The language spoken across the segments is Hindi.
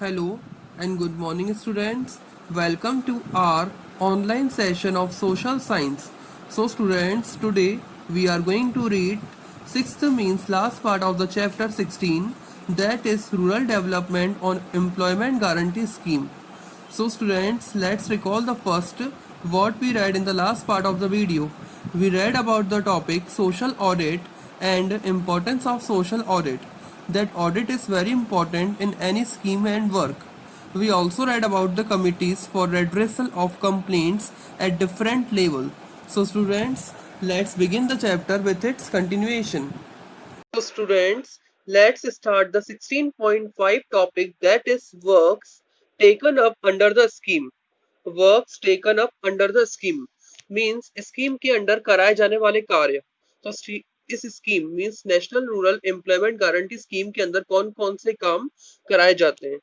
Hello and good morning, students. Welcome to our online session of social science. So, students, today we are going to read sixth means last part of the chapter 16, that is rural development on employment guarantee scheme. So, students, let's recall the first what we read in the last part of the video. We read about the topic social audit and importance of social audit. That audit is very important in any scheme and work. We also read about the committees for redressal of complaints at different level. So, students, let's begin the chapter with its continuation. So students, let's start the 16.5 topic, that is works taken up under the scheme. Works taken up under the scheme means scheme के अंडर कराए जाने वाले कार्य. तो इस scheme means national rural employment guarantee scheme के अंदर कौन कौन से काम कराए जाते हैं.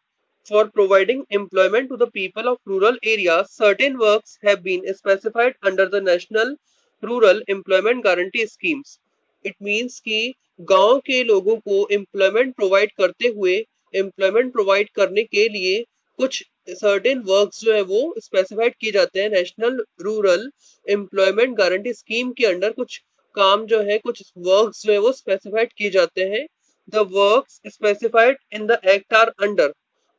For providing employment to the people of rural areas, certain works have been specified under the National Rural Employment Guarantee Schemes. It means कि गांव के लोगों को एम्प्लॉयमेंट प्रोवाइड करते हुए एम्प्लॉयमेंट प्रोवाइड करने के लिए कुछ सर्टेन वर्क्स जो है वो स्पेसिफाइड किए जाते हैं national rural employment guarantee scheme के अंडर. कुछ काम जो है, कुछ वर्क्स जो है वो स्पेसिफाइड किए जाते हैं. The works specified in the act are under.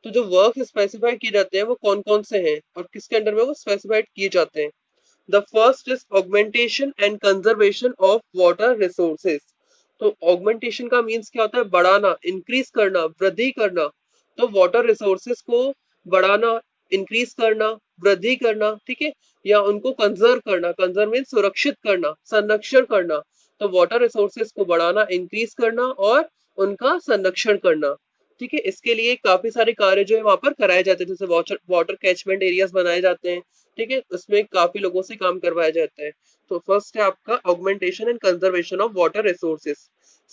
तो जो वर्क स्पेसिफाई किए जाते हैं वो कौन कौन से हैं और किसके अंडर में वो स्पेसिफाइड किए जाते हैं. The first is augmentation and conservation of water resources. तो ऑगमेंटेशन का मीन्स क्या होता है? बढ़ाना, इंक्रीज करना, वृद्धि करना. तो वाटर रिसोर्सेज को बढ़ाना, इंक्रीज करना, वृद्धि करना, ठीक है, या उनको कंजर्व करना. कंजर्व मीन्स सुरक्षित करना, संरक्षण करना. तो वाटर रिसोर्सेज को बढ़ाना, इंक्रीज करना और उनका संरक्षण करना. ठीक है, इसके लिए काफी सारे कार्य जो है वहां पर कराए जाते हैं, जैसे वाटर कैचमेंट एरियाज बनाए जाते हैं. ठीक है, उसमें काफी लोगों से काम करवाया जाता है. तो फर्स्ट है आपका augmentation and conservation of water resources.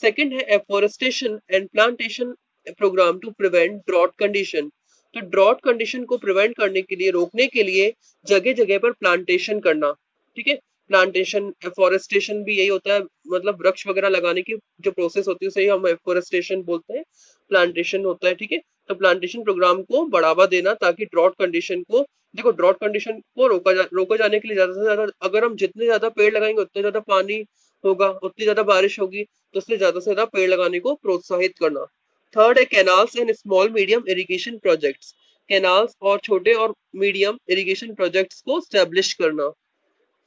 Second है afforestation and plantation programme to prevent drought condition. तो ड्रॉट कंडीशन को प्रिवेंट करने के लिए, रोकने के लिए जगह जगह पर प्लांटेशन करना. ठीक है, प्लांटेशन, एफोरेस्टेशन भी यही होता है, मतलब वृक्ष वगैरह लगाने की जो प्रोसेस होती है उसे हम एफोरेस्टेशन बोलते हैं, प्लांटेशन होता है. ठीक है, तो प्लांटेशन प्रोग्राम को बढ़ावा देना ताकि ड्रॉट कंडीशन को, देखो ड्रॉट कंडीशन को रोका जाने के लिए ज्यादा से ज्यादा, अगर हम जितने ज्यादा पेड़ लगाएंगे उतने ज्यादा पानी होगा, उतनी ज्यादा बारिश होगी, तो उससे ज्यादा से ज्यादा पेड़ लगाने को प्रोत्साहित करना. थर्ड है canals and small medium irrigation projects. Canals और छोटे और मीडियम इरिगेशन प्रोजेक्ट्स को स्टैब्लिश करना.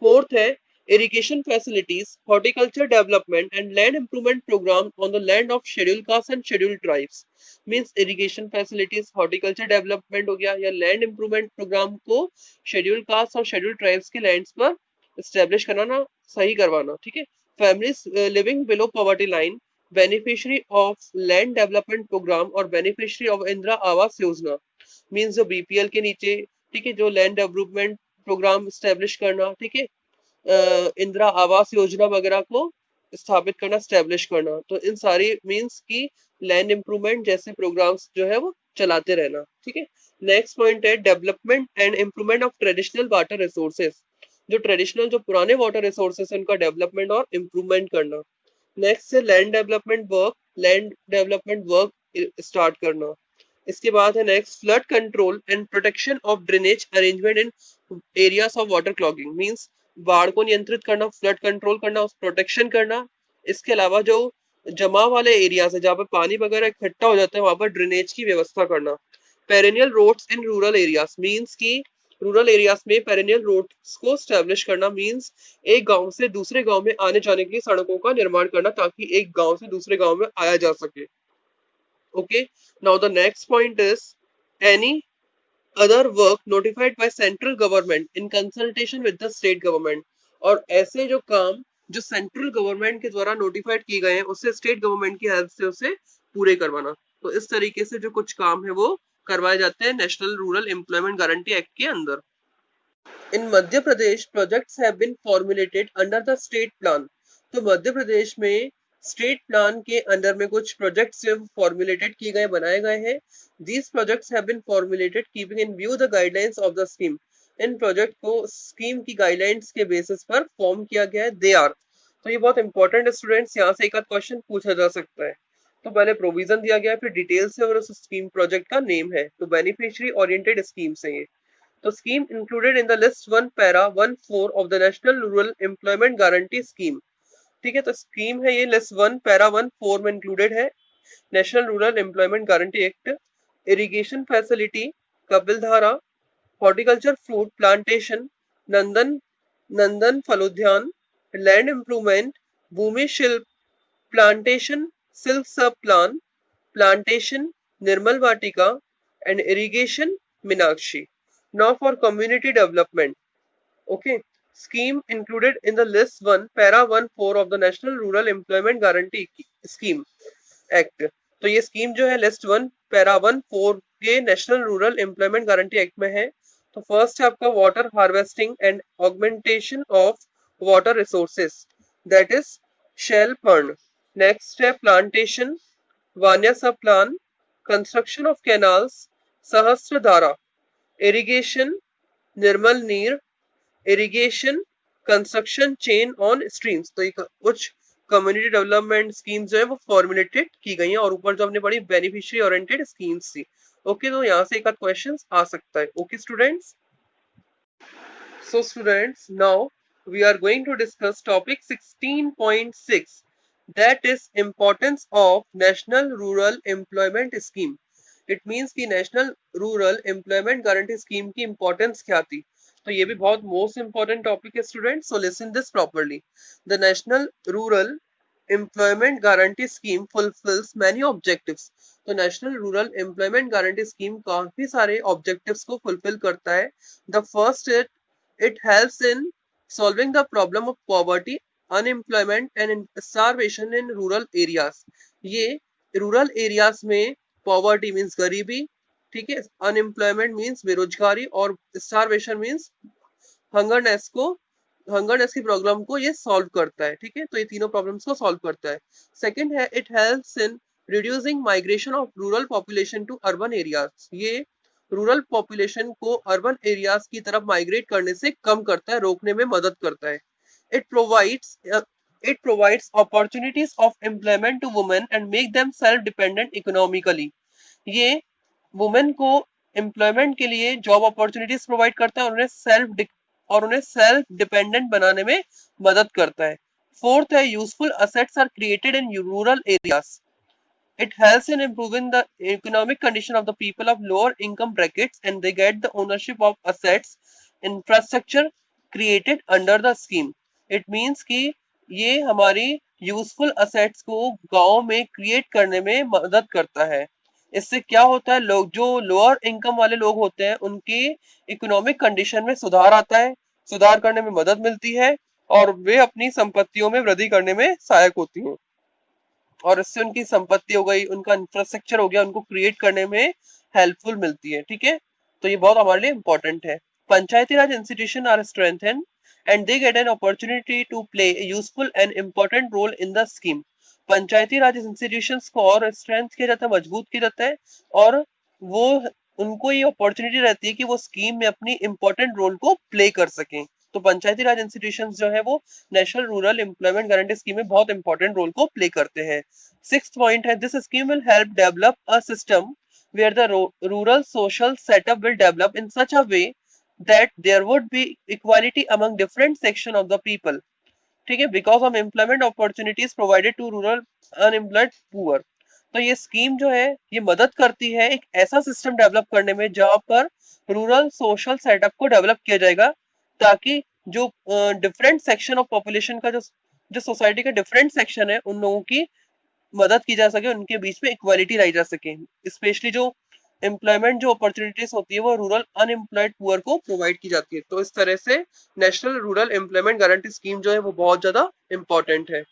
फोर्थ है irrigation facilities, horticulture development and land improvement program on the land of scheduled castes and scheduled tribes. Means irrigation facilities, horticulture development हो गया, या land improvement program को scheduled castes और scheduled tribes के lands पर establish कराना, सही करवाना. ठीक है, families living below poverty line, beneficiary of land development program और beneficiary of Indira Awas Yojana. Means जो बीपीएल के नीचे, ठीक है, जो लैंड डेवलपमेंट प्रोग्राम स्टेब्लिश करना, ठीक है, इंदिरा आवास योजना वगैरह को स्थापित करना, स्टैब्लिश करना. तो इन सारी मींस की लैंड इंप्रूवमेंट जैसे प्रोग्राम्स जो है वो चलाते रहना. ठीक है, नेक्स्ट पॉइंट है development and improvement of traditional water resources. जो ट्रेडिशनल, जो पुराने वाटर रिसोर्सेज है उनका डेवलपमेंट और इंप्रूवमेंट करना. नेक्स्ट है लैंड डेवलपमेंट वर्क स्टार्ट करना. इसके बाद है next flood control and protection of drainage arrangement in areas of water clogging. Means बाढ़ को नियंत्रित करना, फ्लड कंट्रोल करना, उस प्रोटेक्शन करना. इसके अलावा जो जमा वाले एरियाज है जहाँ पे पानी वगैरह इकट्ठा हो जाता है वहां पर ड्रेनेज की व्यवस्था करना. Perennial roads in rural areas means की रूरल एरियाज में पेरेनियल रोड्स को स्टैब्लिश करना. मींस एक गांव से दूसरे गांव में आने जाने के लिए सड़कों का निर्माण करना ताकि एक गांव से दूसरे गांव में आया जा सके. Okay, now the next point is any other work notified by central government in consultation with the state government. और ऐसे जो काम जो सेंट्रल गवर्नमेंट के द्वारा नोटिफाइड किए गए हैं उससे स्टेट गवर्नमेंट की हेल्प से उसे पूरे करवाना. तो इस तरीके से जो कुछ काम है वो करवाए जाते हैं national rural employment guarantee act के अंदर. In Madhya Pradesh projects have been formulated under the state plan. तो मध्य प्रदेश में स्टेट प्लान के अंडर में कुछ प्रोजेक्ट्स जो फॉर्मुलेटेड किए गए, बनाए गए हैं. These projects have been formulated keeping in view the guidelines of the scheme. इन प्रोजेक्ट को स्कीम की गाइडलाइंस के बेसिस पर फॉर्म किया गया है. They are. तो ये बहुत इंपॉर्टेंट है स्टूडेंट्स, यहाँ से एक आध क्वेश्चन पूछा जा सकता है. तो पहले प्रोविजन दिया गया है, फिर डिटेल्स है और उस स्कीम प्रोजेक्ट का नेम है। तो बेनिफिशियरी ओरिएंटेड स्कीम्स है ये। तो scheme included in the list 1 para 1(4) of the national rural employment guarantee scheme. ठीक है, तो स्कीम है ये लिस्ट 1 पैरा 1(4) में इंक्लूडेड है। National rural employment guarantee act, irrigation facility, Kapildhara, horticulture fruit plantation, Nandan Nandan Phalodyan, land improvement, Bhoomi Shilp plantation, silk sub plan plantation, Nirmal Vatika and irrigation Meenakshi. Now for community development. Okay. Scheme included in the list 1 para 1(4) of the National Rural Employment Guarantee Scheme Act. तो ये स्कीम जो है लिस्ट 1 पैरा 1(4) के national rural employment guarantee act में है। तो फर्स्ट है आपका water harvesting and augmentation of water resources, that is shell fund. Next है प्लांटेशन, वान्या sub plan, construction of canals, Sahastradhara, irrigation, Nirmal Neer, irrigation, construction chain on streams. तो ये कुछ कम्युनिटी डेवलपमेंट स्कीम्स जो है वो फॉर्मुलेटेड की गई हैं और ऊपर जो हमने पढ़ी बेनिफिशियरी ओरिएंटेड स्कीम्स थी। ओके, तो यहाँ से एक आध क्वेश्चन आ सकता है। Okay students, so students, now we are going to discuss topic 16.6, that is importance of National Rural Employment Scheme. It means कि National Rural Employment Guarantee Scheme की importance क्या थी। तो ये भी बहुत most important topic है students, so listen this properly. The National Rural Employment Guarantee Scheme fulfills many objectives. तो national rural employment guarantee scheme काफी सारे ऑब्जेक्टिव्स को फुलफिल करता है। The first it helps in solving the problem of poverty, unemployment and starvation in rural areas. ये रूरल एरियाज में पॉवर्टी मीन्स गरीबी, ठीक है, अनएम्प्लॉयमेंट मीन्स बेरोजगारी और स्टारवेशन मीन्स हंगरनेस की प्रॉब्लम को ये सॉल्व करता है। ठीक है, तो ये तीनों प्रॉब्लम्स को सॉल्व करता है। सेकंड है it helps in reducing migration of rural population to urban areas. ये रूरल पॉपुलेशन को अर्बन एरियाज की तरफ माइग्रेट करने से कम करता है, रोकने में मदद करता है। It provides opportunities of employment to women and make them self dependent economically. ये वुमेन को एम्प्लॉयमेंट के लिए जॉब अपॉर्चुनिटीज प्रोवाइड करता है और उन्हें सेल्फ डिपेंडेंट बनाने में मदद करता है। फोर्थ है useful assets are created in rural areas. It helps in improving the economic condition of the people of lower income brackets and they get the ownership of assets, infrastructure created under the scheme. It means कि ये हमारी यूजफुल असेट्स को गांव में क्रिएट करने में मदद करता है। इससे क्या होता है, लोग जो लोअर इनकम वाले लोग होते हैं उनकी इकोनॉमिक कंडीशन में सुधार आता है, सुधार करने में मदद मिलती है और वे अपनी संपत्तियों में वृद्धि करने में सहायक होती हैं और इससे उनकी संपत्ति हो गई, उनका इंफ्रास्ट्रक्चर हो गया, उनको क्रिएट करने में हेल्पफुल मिलती है। ठीक है, तो ये बहुत हमारे लिए इंपॉर्टेंट है। Panchayati Raj institution are strengthened and they get an opportunity to play a useful and important role in the scheme. Panchayati Raj institutions को और स्ट्रेंथ किया जाता है, मजबूत किया जाता है और वो उनको ये अपॉर्चुनिटी रहती है कि वो स्कीम में अपनी इंपॉर्टेंट रोल को प्ले कर सकें। तो पंचायती राज इंस्टीट्यूशंस जो है वो national rural employment guarantee scheme में बहुत इंपॉर्टेंट रोल को प्ले करते हैं। सिक्स्थ पॉइंट है this scheme will help develop a system where the rural social setup will develop in such a way that there would be equality among different section of the people. ठीक है, because of employment opportunities provided to rural unemployed poor. तो ये स्कीम जो है ये मदद करती है एक ऐसा सिस्टम डेवलप करने में जहां पर रूरल सोशल सेटअप को डेवलप किया जाएगा ताकि जो डिफरेंट सेक्शन ऑफ पॉपुलेशन का जो सोसाइटी का डिफरेंट सेक्शन है उन लोगों की मदद की जा सके, उनके बीच में इक्वालिटी लाई जा सके। स्पेशली जो एम्प्लॉयमेंट जो अपॉर्चुनिटीज होती है वो रूरल अनएम्प्लॉयड पुअर को प्रोवाइड की जाती है। तो इस तरह से national rural employment guarantee scheme जो है वो बहुत ज्यादा इंपॉर्टेंट है।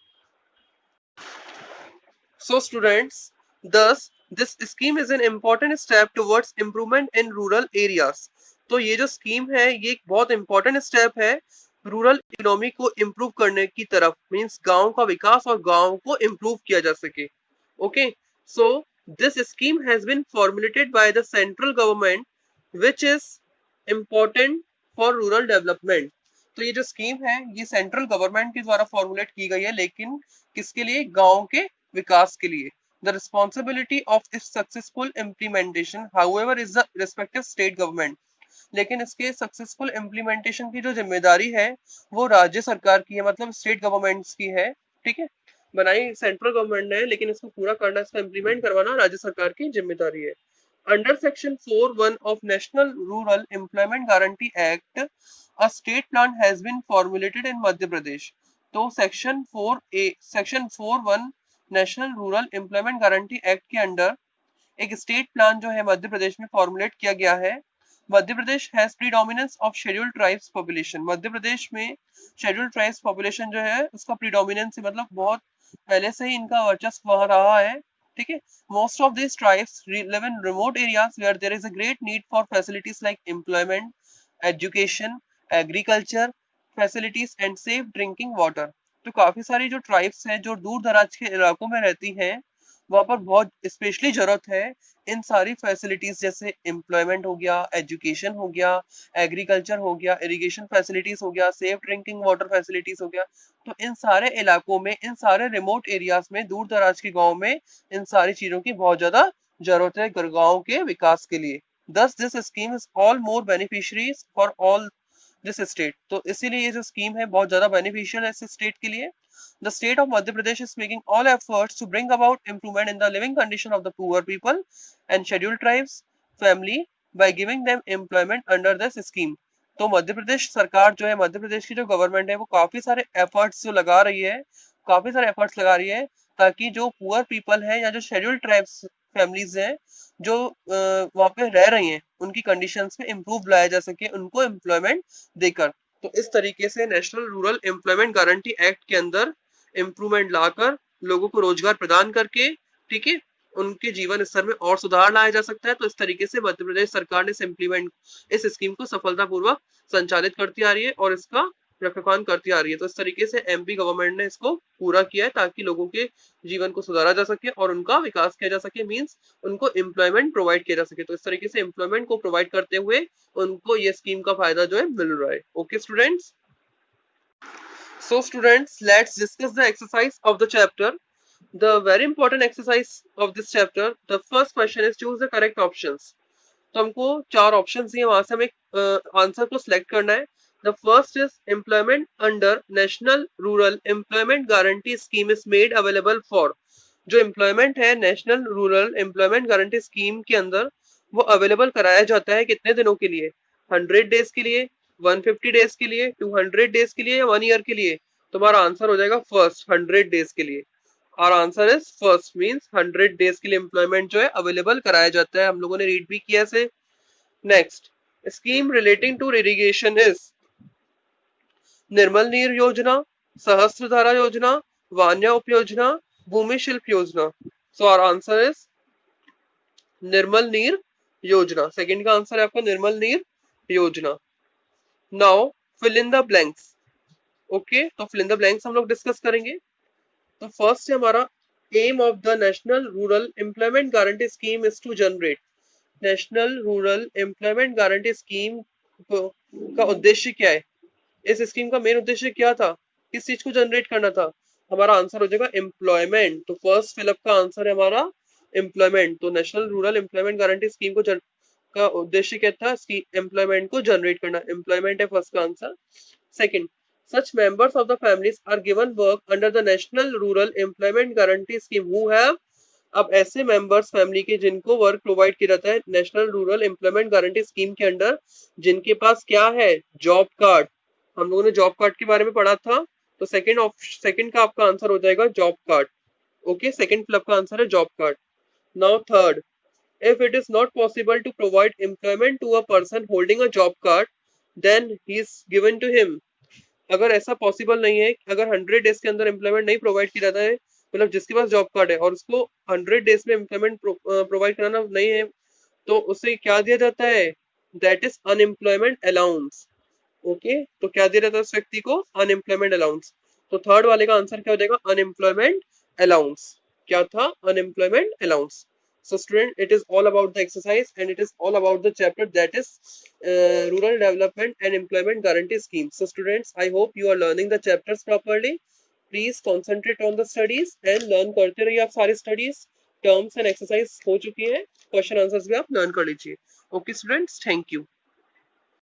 So students, thus this scheme is an important step towards improvement in rural areas. तो ये जो स्कीम है ये एक बहुत इंपॉर्टेंट स्टेप है रूरल इकोनॉमी को इम्प्रूव करने की तरफ, मींस गांव का विकास और गांव को इम्प्रूव किया जा सके। Okay, so this scheme has been formulated by the central government which is important for rural development. तो ये जो स्कीम है ये सेंट्रल गवर्नमेंट के द्वारा फॉर्मुलेट की गई है, लेकिन किसके लिए, गांव के विकास के लिए। The responsibility of its successful implementation, however, is the respective state government. लेकिन इसके सक्सेसफुल इम्प्लीमेंटेशन की जो जिम्मेदारी है वो राज्य सरकार की है, मतलब स्टेट गवर्नमेंट्स की है। ठीक है, बनाई सेंट्रल गवर्नमेंट ने, लेकिन इसको पूरा करना, इसको इम्प्लीमेंट करवाना राज्य सरकार की जिम्मेदारी है। Under section 4(1) of national rural employment guarantee act, a state plan has been formulated in Madhya Pradesh. तो section 4(1) national rural employment guarantee act के अंडर एक स्टेट प्लान जो है मध्य प्रदेश में फॉर्मुलेट किया गया है। Madhya Pradesh has predominance of scheduled tribes population. Madhya Pradesh में शेड्यूल्ड ट्राइब्स पॉपुलेशन जो है उसका प्रीडोमिनेंस है, मतलब बहुत पहले से ही इनका वर्चस्व वहां रहा है। ठीक है, most of this tribes live in remote areas where there is a great need for facilities like employment, education, agriculture facilities and safe drinking water. तो काफी सारी जो ट्राइब्स हैं जो दूर दराज के इलाकों में रहती हैं, वहां पर बहुत स्पेशली जरूरत है इन सारी फैसिलिटीज, जैसे एम्प्लॉयमेंट हो गया, एजुकेशन हो गया, एग्रीकल्चर हो गया, इरिगेशन फैसिलिटीज हो गया, सेफ ड्रिंकिंग वाटर फैसिलिटीज हो गया। तो इन सारे इलाकों में, इन सारे रिमोट एरियाज में, दूर दराज के गाँव में इन सारी चीजों की बहुत ज्यादा जरूरत है गाँव के विकास के लिए। दस this scheme is all more beneficiaries for all this state. तो इसीलिए ये जो स्कीम है बहुत ज्यादा बेनिफिशियल है इस स्टेट के लिए। The state of Madhya Pradesh is making all efforts to bring about improvement in the living condition of the poor people and scheduled tribes family by giving them employment under this scheme. तो मध्य प्रदेश सरकार जो है, मध्य प्रदेश की जो गवर्नमेंट है, वो काफी सारे एफर्ट्स जो लगा रही है, काफी सारे एफर्ट्स लगा रही है ताकि जो पुअर पीपल है या जो शेड्यूल्ड ट्राइब्स फैमिलीज हैं जो वहाँ पे रह रही हैं, उनकी कंडीशंस में इम्प्रूव लाया जा सके, उनको एम्प्लॉयमेंट देकर। तो इस तरीके से national rural employment guarantee act के अंदर इम्प्रूवमेंट लाकर लोगों को रोजगार प्रदान करके, ठीक है, उनके जीवन स्तर में और सुधार लाया जा सकता है। तो इस तरीके से मध्य प्रदेश सरकार ने इस स्कीम को सफलतापूर्वक संचालित करती आ रही है और इसका रखरखाव करती आ रही है। तो इस तरीके से एमपी गवर्नमेंट ने इसको पूरा किया है ताकि लोगों के जीवन को सुधारा जा सके और उनका विकास किया जा सके, मींस उनको एम्प्लॉयमेंट प्रोवाइड किया जा सके। तो इस तरीके से एम्प्लॉयमेंट को प्रोवाइड करते हुए उनको ये स्कीम का फायदा जो है मिल रहा है। Okay students, so students, let's discuss the exercise of the chapter. The very important exercise of this chapter, the first question is choose the correct options. तो हमको 4 ऑप्शंस दिए, वहां से हमें आंसर को सिलेक्ट करना है। The first is employment under national rural employment guarantee scheme is made available for. जो एम्प्लॉयमेंट है national rural employment guarantee scheme के अंदर, वो अवेलेबल कराया जाता है कितने दिनों के लिए? 100 डेज के लिए, 150 डेज के लिए, 200 डेज के लिए या 1 ईयर के लिए? तुम्हारा आंसर हो जाएगा फर्स्ट, 100 डेज के लिए। और answer is first, means 100 days के लिए एम्प्लॉयमेंट जो है अवेलेबल कराया जाता है। हम लोगों ने रीड भी किया से। Next, scheme relating to irrigation is Nirmal Neer Yojana, Sahastradhara योजना, वान्या उप योजना, भूमि शिल्प योजना। So our answer is Nirmal Neer योजना। सेकंड का आंसर है आपका Nirmal Neer Yojana. Now fill in the blanks. Okay, तो फिल इन द ब्लैंक्स हम लोग डिस्कस करेंगे। तो फर्स्ट है हमारा, aim of the national rural employment guarantee scheme is to generate. National rural employment guarantee scheme का उद्देश्य क्या है? इस स्कीम का मेन उद्देश्य क्या था? किस चीज को जनरेट करना था? हमारा आंसर हो जाएगा एम्प्लॉयमेंट। तो फर्स्ट फिलअप का आंसर है हमारा एम्प्लॉयमेंट। तो national rural employment guarantee scheme को का उद्देश्य क्या था? एम्प्लॉयमेंट को जनरेट करना। एम्प्लॉयमेंट है फर्स्ट का answer. Second, such members of the families are given work under the national rural employment guarantee scheme who have। अब ऐसे मेंबर्स फैमिली के जिनको वर्क प्रोवाइड किया जाता है national rural employment guarantee scheme के अंडर, जिनके पास क्या है? Job card. हम लोगों ने जॉब कार्ड के बारे में पढ़ा था। तो सेकंड का आपका आंसर हो जाएगा job card. Okay, second fill up का आंसर है job card. Now third, if it is not possible to provide employment to a person holding a job card, then he is given to him। अगर ऐसा पॉसिबल नहीं है, अगर 100 डेज के अंदर एम्प्लॉयमेंट नहीं प्रोवाइड किया जाता है, मतलब जिसके पास जॉब कार्ड है और उसको 100 डेज में एम्प्लॉयमेंट प्रोवाइड कराना नहीं है, तो उसे क्या दिया जाता है? That is unemployment allowance. Okay, तो क्या दिया जाता है उस व्यक्ति को? Unemployment allowance. तो थर्ड वाले का आंसर क्या हो जाएगा? Unemployment allowance. क्या था? Unemployment allowance. So student, it is all about the exercise and it is all about the chapter that is rural development and employment guarantee scheme. So students, I hope you are learning the chapters properly. Please concentrate on the studies and learn करते रहिए आप सारे studies टर्म्स एंड एक्सरसाइज हो चुकी हैं, क्वेश्चन आंसर्स भी आप लर्न कर लीजिए। Okay students, thank you.